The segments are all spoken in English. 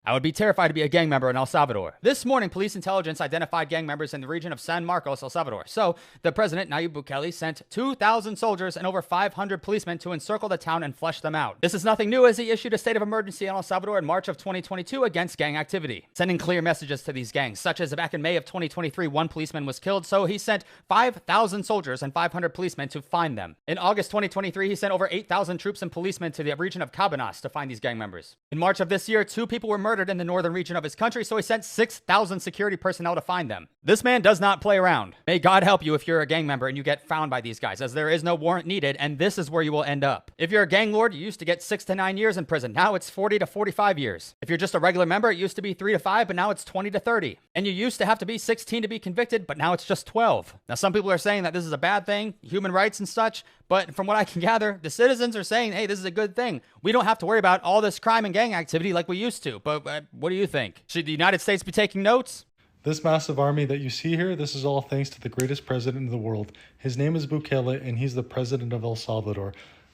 I would be terrified to be a gang member in El Salvador. This morning, police intelligence identified gang members in the region of San Marcos, El Salvador. So, the president, Nayyib Bukele, sent 2,000 soldiers and over 500 policemen to encircle the town and flush them out. This is nothing new, as he issued a state of emergency in El Salvador in March of 2022 against gang activity, sending clear messages to these gangs, such as back in May of 2023, one policeman was killed, so he sent 5,000 soldiers and 500 policemen to find them. In August 2023, he sent over 8,000 troops and policemen to the region of Cabanas to find these gang members. In March of this year, 2 people were murdered in the northern region of his country, so he sent 6,000 security personnel to find them. This man does not play around. May God help you if you're a gang member and you get found by these guys, as there is no warrant needed, and this is where you will end up. If you're a gang lord, you used to get 6 to 9 years in prison. Now it's 40 to 45 years. If you're just a regular member, it used to be 3 to 5, but now it's 20 to 30. And you used to have to be 16 to be convicted, but now it's just 12. Now, some people are saying that this is a bad thing, human rights and such, but from what I can gather, the citizens are saying, hey, this is a good thing. We don't have to worry about all this crime and gang activity like we used to. But what do you think? Should the United States be taking notes? This massive army that you see here, this is all thanks to the greatest president in the world. His name is Bukele, and he's the president of El Salvador.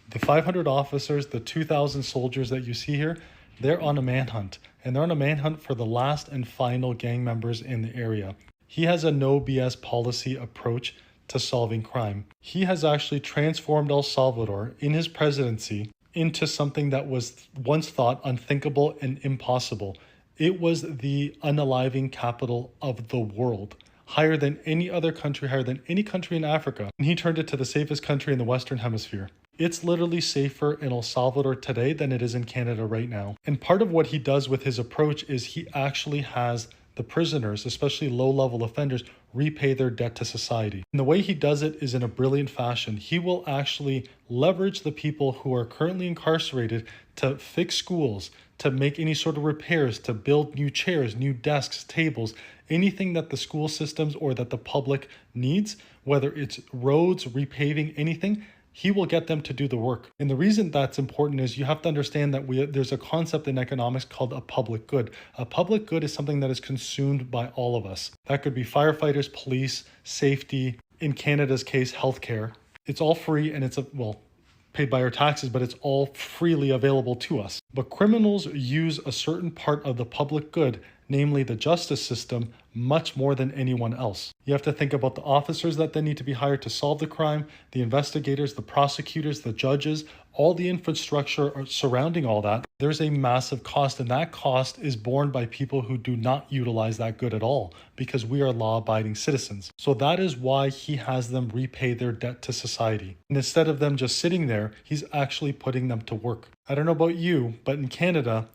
The 500 officers, the 2,000 soldiers that you see here, they're on a manhunt. And they're on a manhunt for the last and final gang members in the area. He has a no BS policy approach to solving crime. He has actually transformed El Salvador in his presidency into something that was once thought unthinkable and impossible. It was the unaliving capital of the world, higher than any other country, higher than any country in Africa. And he turned it to the safest country in the Western Hemisphere. It's literally safer in El Salvador today than it is in Canada right now. And part of what he does with his approach is he actually has the prisoners, especially low-level offenders, repay their debt to society. And the way he does it is in a brilliant fashion. He will actually leverage the people who are currently incarcerated to fix schools, to make any sort of repairs, to build new chairs, new desks, tables, anything that the school systems or that the public needs, whether it's roads, repaving, anything. He will get them to do the work. And the reason that's important is you have to understand that there's a concept in economics called a public good. A public good is something that is consumed by all of us. That could be firefighters, police, safety, in Canada's case, healthcare. It's all free and it's paid by our taxes, but it's all freely available to us. But criminals use a certain part of the public good, namely the justice system, much more than anyone else. You have to think about the officers that then need to be hired to solve the crime, the investigators, the prosecutors, the judges, all the infrastructure surrounding all that. There's a massive cost, and that cost is borne by people who do not utilize that good at all, because we are law-abiding citizens. So that is why he has them repay their debt to society. And instead of them just sitting there, he's actually putting them to work. I don't know about you, but in Canada,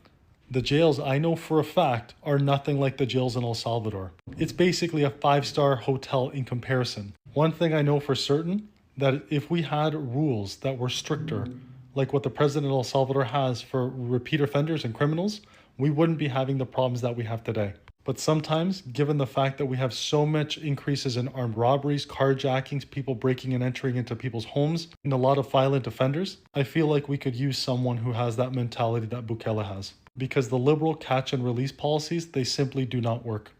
the jails, I know for a fact, are nothing like the jails in El Salvador. It's basically a 5-star hotel in comparison. One thing I know for certain, that if we had rules that were stricter, like what the president of El Salvador has for repeat offenders and criminals, we wouldn't be having the problems that we have today. But sometimes, given the fact that we have so much increases in armed robberies, carjackings, people breaking and entering into people's homes, and a lot of violent offenders, I feel like we could use someone who has that mentality that Bukele has. Because the liberal catch and release policies, they simply do not work.